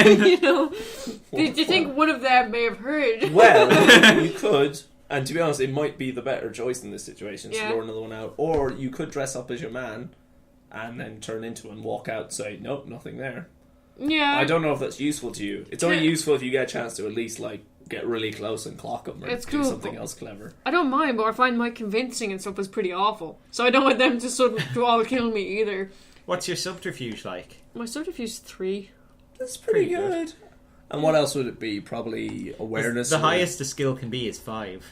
you know, do you think one of them may have heard? Well, you could. And to be honest, it might be the better choice in this situation to Yeah. lure another one out. Or you could dress up as your man and then turn into and walk out and say, nope, nothing there. Yeah. I don't know if that's useful to you. It's only useful if you get a chance to at least, like, get really close and clock them or It's do cool, something but else clever. I don't mind, but I find my convincing and stuff is pretty awful. So I don't want them to all kill me either. What's your subterfuge like? My subterfuge is 3. That's pretty Pretty good. And what else would it be? Probably awareness. The or- highest a skill can be is 5.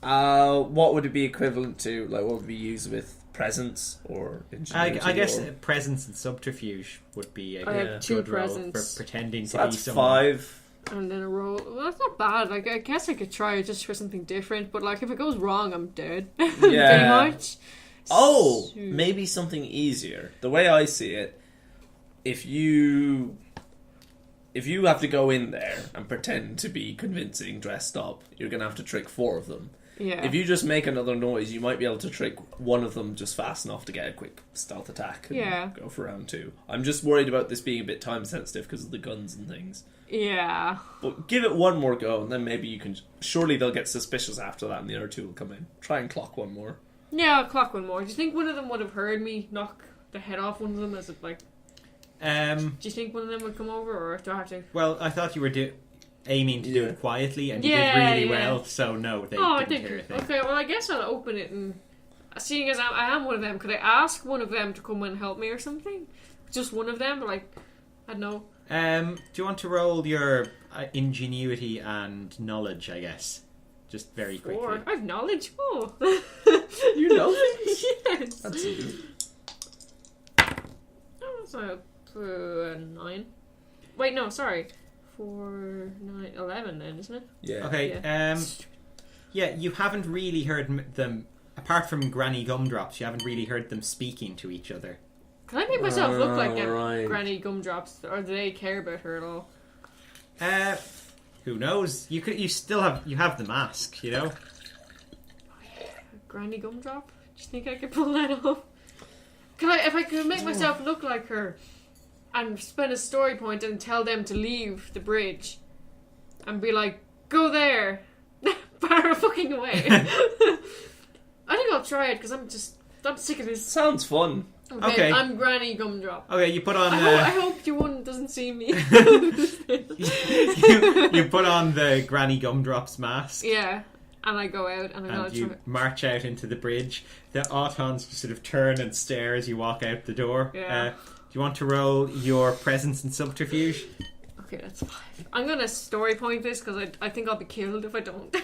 What would it be equivalent to? Like, what would be used with presence or ingenuity? I guess or... presence and subterfuge would be a I have 2 good role for presents. pretending So to be that's someone. 5. And then a roll. Well, that's not bad. Like, I guess I could try it just for something different. But, like, if it goes wrong, I'm dead. Pretty much. Oh, So- maybe something easier. The way I see it, if you have to go in there and pretend to be convincing dressed up, you're going to have to trick 4 of them. Yeah. If you just make another noise, you might be able to trick one of them just fast enough to get a quick stealth attack and go for round 2. I'm just worried about this being a bit time sensitive because of the guns and things. Yeah. But give it one more go and then maybe you can... Surely they'll get suspicious after that and the other 2 will come in. Try and clock one more. Yeah, I'll clock one more. Do you think one of them would have heard me knock the head off one of them as it, like... Do you think one of them would come over, or do I have to... Well, I thought you were aiming to do Yeah. it quietly, and you did Yeah, really yeah. well, so no, they I didn't think... hear a thing. Okay, well, I guess I'll open it, and... Seeing as I am one of them, could I ask one of them to come and help me or something? Just one of them, like... I don't know. Do you want to roll your ingenuity and knowledge, I guess? Just very quickly. 4. I have knowledge. Oh. You know things? Yes. That's good. Oh, that's a 9. Wait, no, sorry. 4, 9, 11 then, isn't it? Yeah. Okay, yeah, you haven't really heard them, apart from Granny Gumdrops, you haven't really heard them speaking to each other. Can I make myself look like right. Granny Gumdrops, or do they care about her at all? Who knows? You have the mask, you know? Granny Gumdrop? Do you think I could pull that off? If I could make myself look like her and spend a story point and tell them to leave the bridge and be like, go there, far fucking away. I think I'll try it because I'm sick of this. Sounds fun. Okay. I'm Granny Gumdrop. Okay, you put on I hope your one doesn't see me. you put on the Granny Gumdrops mask. Yeah. And I go out and I'm gonna You try. march out into the bridge. The Autons just sort of turn and stare as you walk out the door. Yeah. Do you want to roll your presence and subterfuge? Okay, that's 5. I'm gonna story point this because I think I'll be killed if I don't.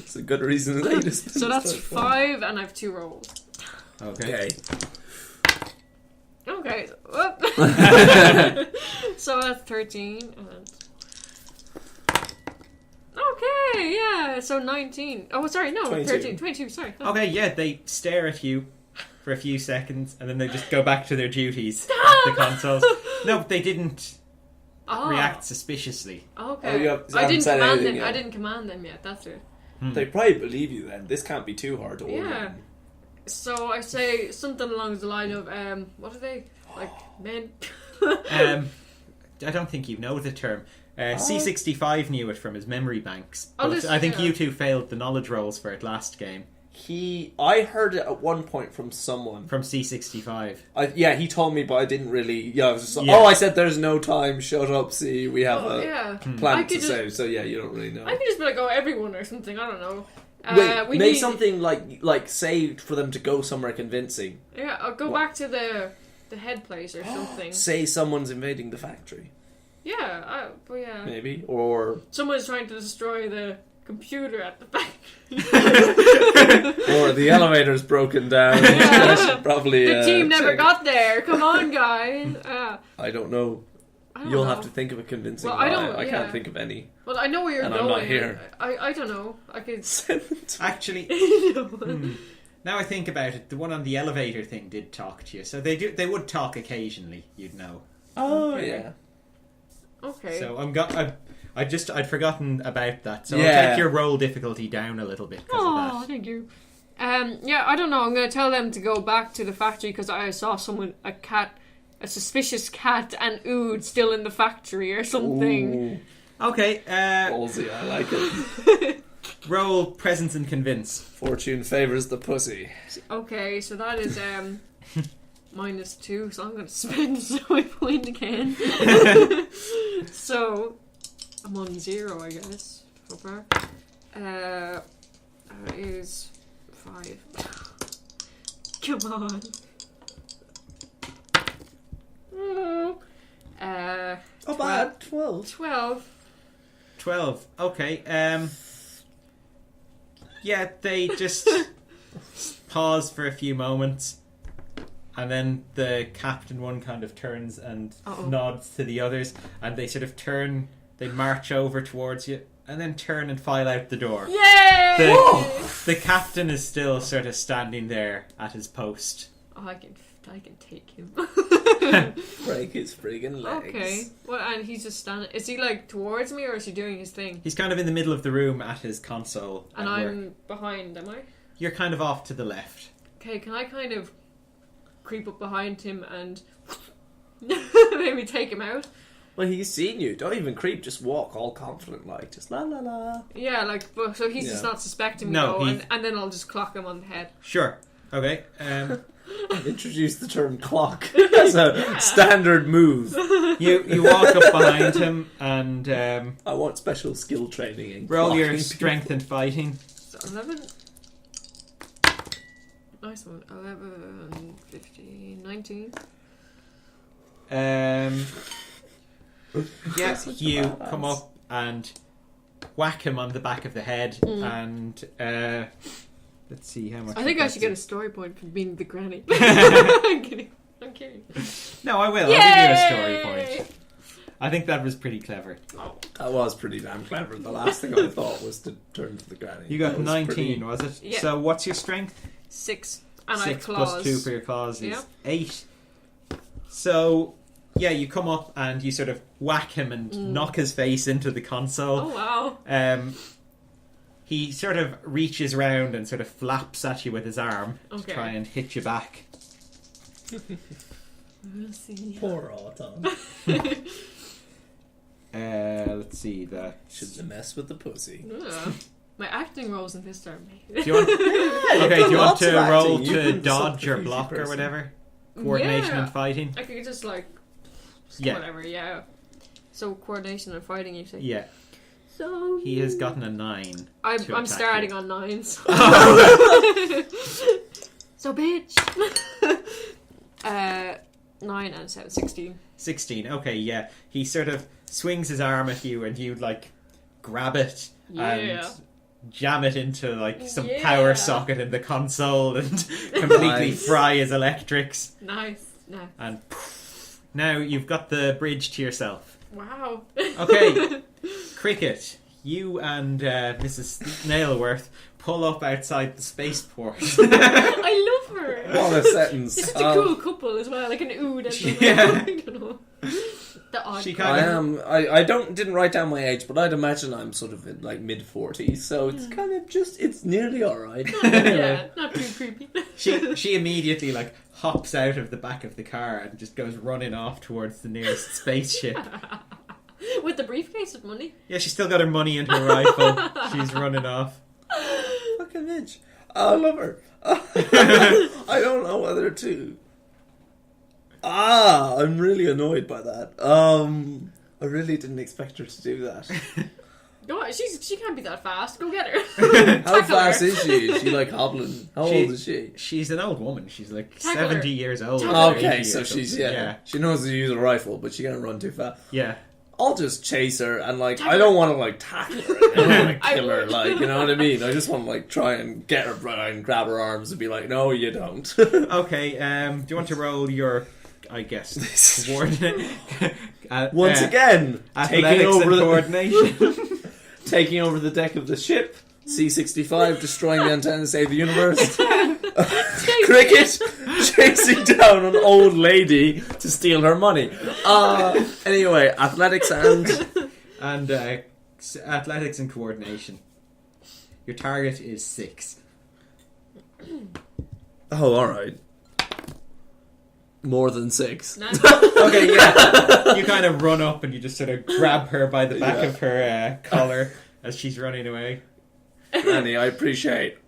It's a good reason to do So that's 5 and I have 2 rolls. Okay. Okay. So that's 13 and... Okay, yeah, so 19. Oh, sorry, no, 22. 13, 22, sorry. Okay, yeah, they stare at you for a few seconds and then they just go back to their duties at the consoles. No, they didn't react suspiciously. Okay. you I haven't didn't said command anything them. yet. I didn't command them yet. That's it. They probably believe you then. This can't be too hard to order. Yeah. So I say something along the line of, what are they? Like, men? I don't think you know the term. C65 knew it from his memory banks. Oh, But this- I think yeah. you two failed the knowledge rolls for it last game. I heard it at one point from someone. From C65. He told me, but I didn't really. Yeah, I was just like, Yeah. oh, I said there's no time. Shut up. See, we have a Yeah. I plan could to just- save. So yeah, you don't really know. I could just be like, oh, everyone or something. I don't know. Wait, we make need... something like say for them to go somewhere convincing. Yeah, I'll go back to the head place or something. Say someone's invading the factory, Yeah, but yeah. maybe, or Someone's trying to destroy the computer at the factory. or the elevator's broken down. Yeah. I should probably. The team never check. got there. Come on, guys. I don't know. I don't You'll know. have to think of a convincing Well, lie. I don't- I yeah. can't think of any. Well, I know where you're And going. I'm not here. I don't know. I could. Actually, now I think about it, the one on the elevator thing did talk to you. So they would talk occasionally, you'd know. Oh Okay. yeah. Okay. So I'd forgotten about that. So Yeah. I'll take your roll difficulty down a little bit because Oh, of that. thank you. Yeah, I don't know. I'm going to tell them to go back to the factory because I saw a cat a suspicious cat and ood still in the factory or something. Ooh, Okay, ballsy, I like it. roll presence and convince. Fortune favours the pussy. Okay, so that is -2, so I'm going to spend a story point again. So, I'm on 0, I guess, so far. That is 5. Come on. Oh, bad. 12. 12. 12. Okay. Yeah, they just pause for a few moments, and then the captain one kind of turns and nods to the others, and they sort of turn. They march over towards you, and then turn and file out the door. Yay! The captain is still sort of standing there at his post. Oh, I can take him. Break his friggin' legs. Okay. Well, and he's just standing. Is he like towards me, or is he doing his thing? He's kind of in the middle of the room at his console. And at I'm work. behind, am I? You're kind of off to the left. Okay, can I kind of creep up behind him and maybe take him out? Well, he's seen you. Don't even creep. Just walk all confident, like just la la la. Yeah, like so he's just not suspecting me. No, though, and then I'll just clock him on the head. Sure. Okay. Introduce the term clock as a standard move. You walk up behind him and I want special skill training in roll your clocking strength and fighting. So 11. Nice one. 11, 15, 19. Yeah, you come up and whack him on the back of the head, and let's see how much. I think I should get a story point for being the granny. I'm kidding. No, I will. Yay! I'll give you a story point. I think that was pretty clever. That was pretty damn clever. The last thing I thought was to turn to the granny. You got That was 19, pretty- was it? Yeah. So what's your strength? 6. And 6 I have claws. plus 2 for your claws is Yeah. 8. So, yeah, you come up and you sort of whack him and knock his face into the console. Oh, wow. He sort of reaches round and sort of flaps at you with his arm to Okay. try and hit you back. We'll see. Poor Auton. Let's see that. Shouldn't have messed with the pussy. Ugh. My acting roles in this are Do amazing. you want, okay, do you want lots of to roll acting. You to can be dodge or subterfuge block or person. whatever? Coordination Yeah. and fighting? I could just Yeah. whatever, yeah. So coordination and fighting, you say? Yeah. So He has gotten a 9. I'm attack starting you. on 9s. So bitch. 9 and 7, 16. 16. Okay, yeah. He sort of swings his arm at you and you, like, grab it and jam it into, like, some power socket in the console and completely Nice. fry his electrics. Nice. No. And now you've got the bridge to yourself. Wow. Okay, Cricket, you and Mrs. Nailworth pull up outside the spaceport. I love her. What a sentence. It's such a cool couple as well, like an ood and Yeah. I don't know. The odd She couple. kind I of- am. I didn't write down my age, but I'd imagine I'm sort of in like mid-40s, so it's kind of just it's nearly all right. Yeah, not too creepy. She immediately, like, hops out of the back of the car and just goes running off towards the nearest spaceship. With the briefcase of money. Yeah, she's still got her money and her rifle. She's running off. Fucking bitch. I love her. I don't know whether to. I'm really annoyed by that. I really didn't expect her to do that. Go on, she can't be that fast. Go get her. How Tackle fast her. is she? Is she like hobbling? How old is she? She's an old woman. She's like Tackle her. 70 years old. Tackle or her. 80 Okay, or so she's something. she knows to use a rifle, but she can't run too fast. Yeah. I'll just chase her and like Tackle I don't want to like tackle her. I don't want to I kill her. would. Like you know what I mean? I just want to like try and get her right and grab her arms and be like, no, you don't. Okay, do you want to roll your, I guess, coordinate? Once again, taking athletics over and the coordination. taking over the deck of the ship. C-65 destroying the antenna to save the universe. Cricket chasing down an old lady to steal her money. Anyway, athletics and athletics and coordination. Your target is 6. Oh, alright. More than 6. Nice. Okay, yeah. You kind of run up and you just sort of grab her by the back of her collar as she's running away. Annie, I appreciate.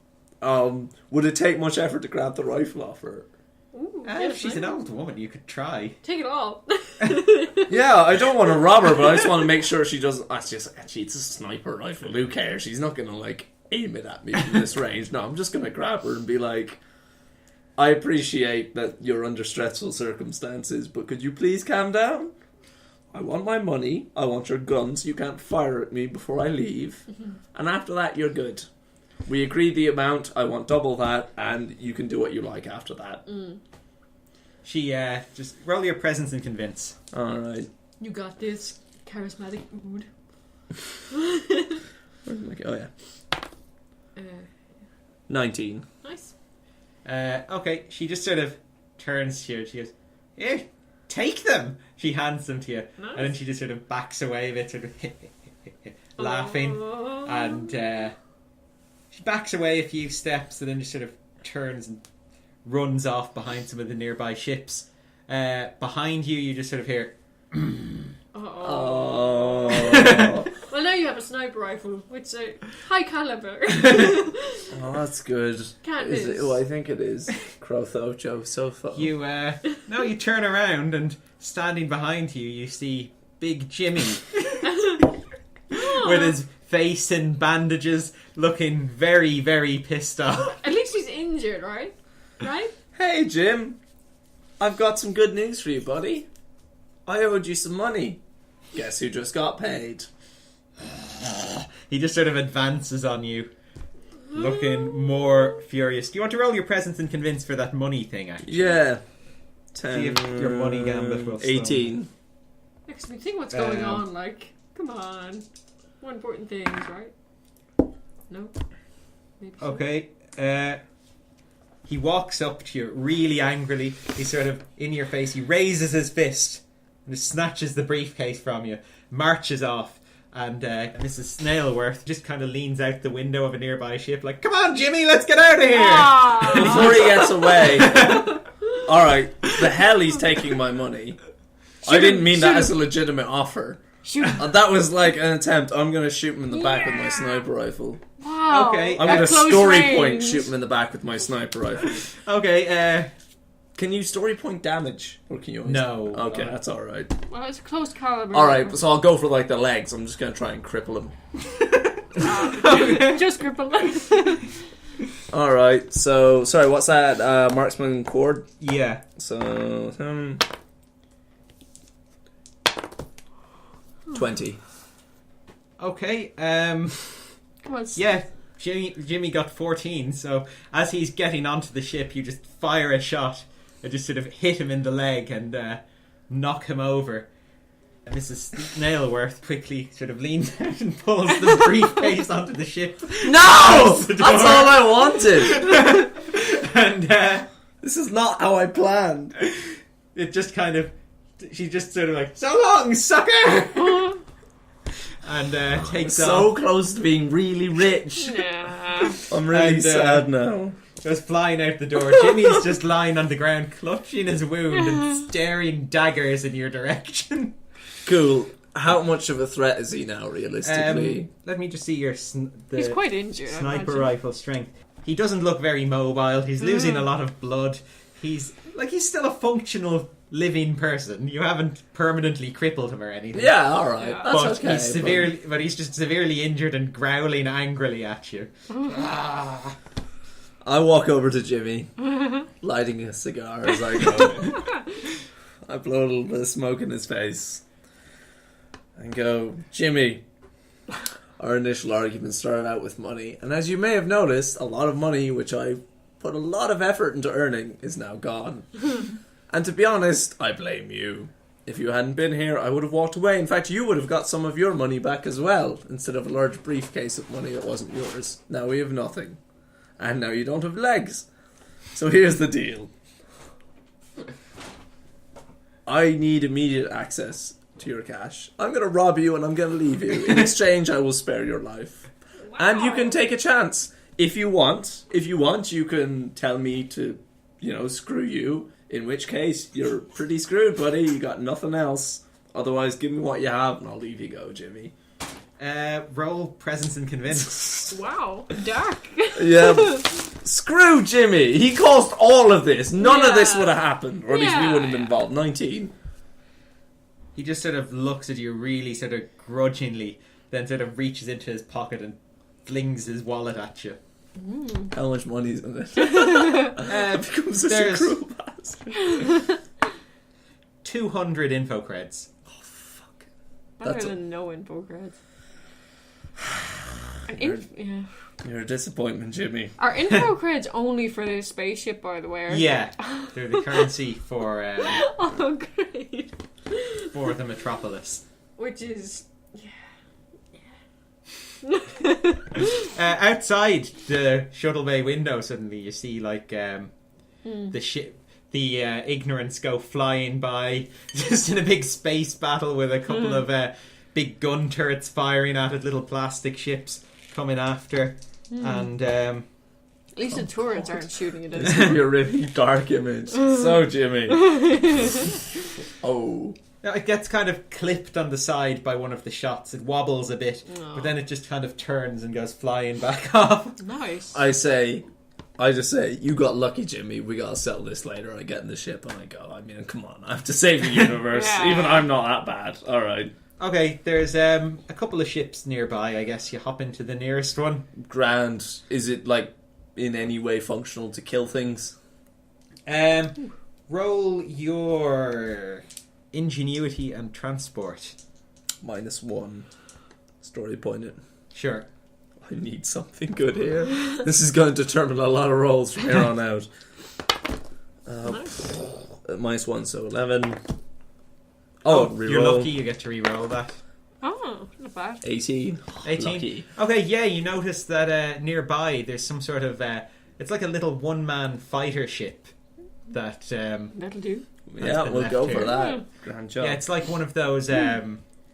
Would it take much effort to grab the rifle off her? Ooh, If she's an old woman, you could try. Take it all. Yeah, I don't want to rob her, but I just want to make sure she doesn't. Actually, it's a sniper rifle. Who cares? She's not going to, like, aim it at me from this range. No, I'm just going to grab her and be like, I appreciate that you're under stressful circumstances, but could you please calm down? I want my money. I want your guns. You can't fire at me before I leave. And after that, you're good. We agreed the amount. I want double that, and you can do what you like after that. She, just roll your presence and convince. Alright. You got this, charismatic mood. Oh, yeah. 19. Nice. Okay, she just sort of turns to you and she goes, "Here, take them!" She hands them to you. Nice. And then she just sort of backs away a bit, sort of laughing. Aww. And she backs away a few steps and then just sort of turns and runs off behind some of the nearby ships. Behind you, you just sort of hear... Oh. Well, now you have a sniper rifle, which is a high caliber. Oh, that's good. Can't Is miss. it? Oh, I think it is. Crothocho, so far. You, now you turn around and standing behind you, you see Big Jimmy with his face in bandages, looking very, very pissed off. At least he's injured, right? Right? Hey, Jim. I've got some good news for you, buddy. I owed you some money. Guess who just got paid? He just sort of advances on you, looking more furious. Do you want to roll your presence and convince for that money thing, actually? Yeah. See if your money gambit will 18. Makes me think what's going on, like, come on. More important things, right? No? Maybe so. Okay, he walks up to you really angrily. He's sort of in your face. He raises his fist and snatches the briefcase from you, marches off, and Mrs. Snailworth just kind of leans out the window of a nearby ship like, "Come on, Jimmy, let's get out of here!" Before he gets away... Alright, the hell he's taking my money. I didn't mean that as a legitimate offer. Shoot. That was like an attempt. I'm going to shoot him in the back with my sniper rifle. Wow. Okay. I'm going to close story range. point shoot him in the back with my sniper rifle. Okay, Can you story point damage? Or can you always... No. Okay, that's alright. Well, it's a close caliber. Alright, so I'll go for like the legs. I'm just going to try and cripple him. Just cripple. Alright, so... Sorry, what's that? Marksman cord? yeah. So... 20. Okay, Come on. yeah, Jimmy got 14, so as he's getting onto the ship, you just fire a shot and just sort of hit him in the leg and knock him over. And Mrs. Snailworth quickly sort of leans out and pulls the briefcase onto the ship. No! The That's door. all I wanted! And This is not how I planned. it just kind of... She's just sort of like, "So long, sucker!" And takes So off. close to being really rich. Nah. I'm really And, sad now. Goes flying out the door. Jimmy's just lying on the ground, clutching his wound and staring daggers in your direction. Cool. How much of a threat is he now, realistically? Let me just see your He's quite injured. I sniper imagine. rifle strength. He doesn't look very mobile. He's losing a lot of blood. He's still a functional living person. You haven't permanently crippled him or anything. Yeah, alright. Yeah. That's But okay. but he's just severely injured and growling angrily at you. I walk over to Jimmy, lighting a cigar as I go. I blow a little bit of smoke in his face. And go, "Jimmy, our initial argument started out with money. And as you may have noticed, a lot of money, which I put a lot of effort into earning, is now gone. And to be honest, I blame you. If you hadn't been here, I would have walked away. In fact, you would have got some of your money back as well, instead of a large briefcase of money that wasn't yours. Now we have nothing. And now you don't have legs. So here's the deal. I need immediate access to your cash. I'm going to rob you and I'm going to leave you. In exchange, I will spare your life. Wow. And you can take a chance. If you want, you can tell me to, screw you. In which case, you're pretty screwed, buddy. You got nothing else. Otherwise, give me what you have and I'll leave you go, Jimmy. Roll presence and convince. Wow, dark. Yeah. Screw Jimmy. He caused all of this. None of this would have happened. Or at least we wouldn't have been involved. 19. He just sort of looks at you really sort of grudgingly, then sort of reaches into his pocket and flings his wallet at you. How much money's in it? Becomes such a cruel bastard. 200 info creds. Oh, fuck. Better than no info creds. You're a disappointment, Jimmy. Are info creds only for the spaceship, by the way? Yeah. They're the currency for... oh, great. For the metropolis. Which is... Outside the shuttle bay window, suddenly you see like the ship, the Ignorance go flying by, just in a big space battle with a couple of big gun turrets firing at it, little plastic ships coming after, and at least the turrets aren't shooting at us. It's gonna be a really dark image. So Jimmy. Oh. It gets kind of clipped on the side by one of the shots. It wobbles a bit, but then it just kind of turns and goes flying back off. Nice. I just say, you got lucky, Jimmy. We gotta settle this later. I get in the ship and I go, I mean, come on. I have to save the universe. Even I'm not that bad. Alright. Okay, there's a couple of ships nearby. I guess you hop into the nearest one. Grand. Is it, like, in any way functional to kill things? Roll your... ingenuity and transport. -1 story point. Sure. I need something good here. This is going to determine a lot of rolls from here on out. Nice. -1, so 11. Oh, reroll. You're lucky you get to re-roll that. Oh, not bad. 18. 18. Lucky. Okay, yeah, you notice that nearby there's some sort of... it's like a little one-man fighter ship that... That'll do. Yeah, we'll go for that. Grand job. Yeah, it's like one of those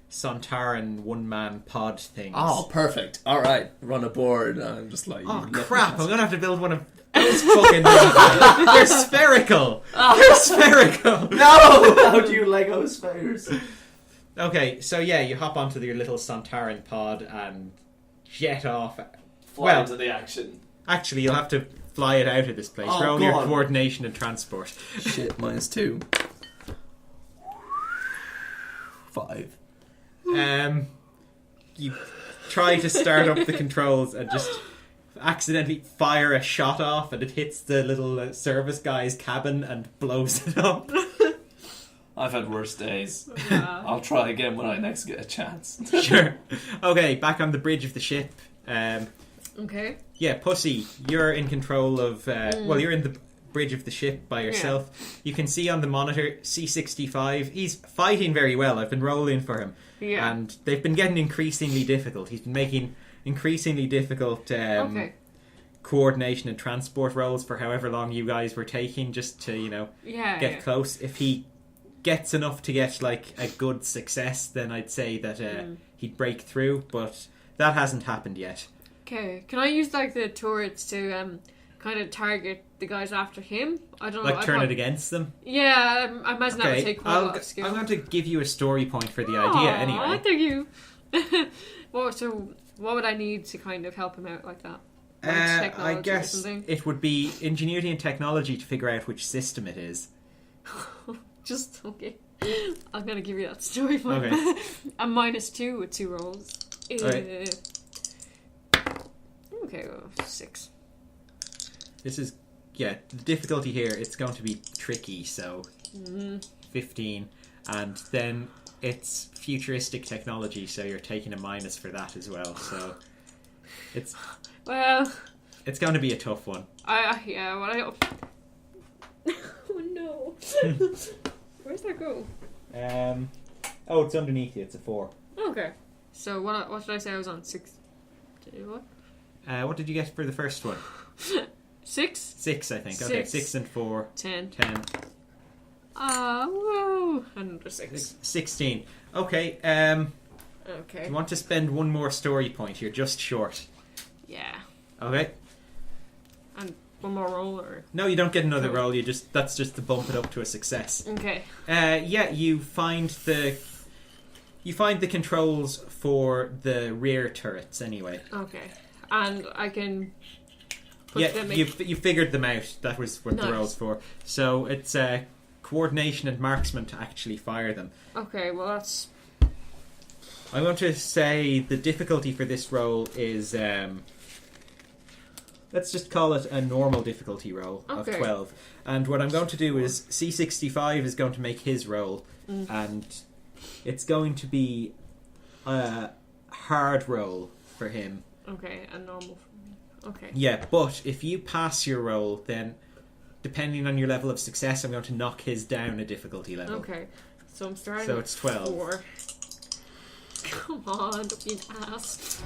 Sontaran one-man pod things. Oh, perfect. Alright, run aboard. I'm just like... Oh, crap, I'm going to have to build one of those fucking... They're spherical! They're spherical! No! How do you Lego spheres? Okay, so yeah, you hop onto your little Sontaran pod and jet off. Fly into the action. Actually, you'll have to fly it out of this place. Oh, Roll your coordination and transport. Shit, -2. 5. You try to start up the controls and just accidentally fire a shot off, and it hits the little service guy's cabin and blows it up. I've had worse days. Yeah. I'll try again when I next get a chance. Sure. Okay, back on the bridge of the ship. Okay. Yeah, Pussy, you're in control of... Well, you're in the bridge of the ship by yourself. Yeah. You can see on the monitor C65. He's fighting very well. I've been rolling for him. Yeah. And they've been getting increasingly difficult. He's been making increasingly difficult coordination and transport rolls for however long you guys were taking just to, get close. If he gets enough to get, like, a good success, then I'd say that he'd break through, but that hasn't happened yet. Okay, can I use like the turrets to kind of target the guys after him? I don't know. Like turn it against them? Yeah, I imagine that would take quite a lot of skill. I'm going to give you a story point for the idea anyway. Thank you. What would I need to kind of help him out like that? I guess it would be ingenuity and technology to figure out which system it is. Just, okay. I'm going to give you that story point. Okay. I'm -2 with 2 rolls. Right. Okay, well, 6. This is, the difficulty here, it's going to be tricky, so 15. And then it's futuristic technology, so you're taking a minus for that as well, so it's... Well... It's going to be a tough one. Oh no. Where's that go? It's underneath you, it's a 4. Okay. So what should I say I was on? 6? What? What did you get for the first one? 6? 6, I think. Okay, 6 and 4. 10. 10. Whoa. Another 6. 16. Okay, Okay. you want to spend one more story point. You're just short. Yeah. Okay. And one more roll, or No, you don't get another Cool. roll. That's just to bump it up to a success. okay. Yeah, you find the controls for the rear turrets anyway. Okay, and I can put Yeah, them you figured them out. That was what the Nice. roll's for. So it's coordination and marksman to actually fire them. Okay, well that's I'm going to say the difficulty for this roll is let's just call it a normal difficulty roll of Okay. 12. And what I'm going to do is C65 is going to make his roll, and it's going to be a hard roll for him. okay, and normal for me. Okay. Yeah, but if you pass your roll, then depending on your level of success, I'm going to knock his down a difficulty level. Okay, so I'm starting. So with it's 12. 4. Come on, don't be an ass.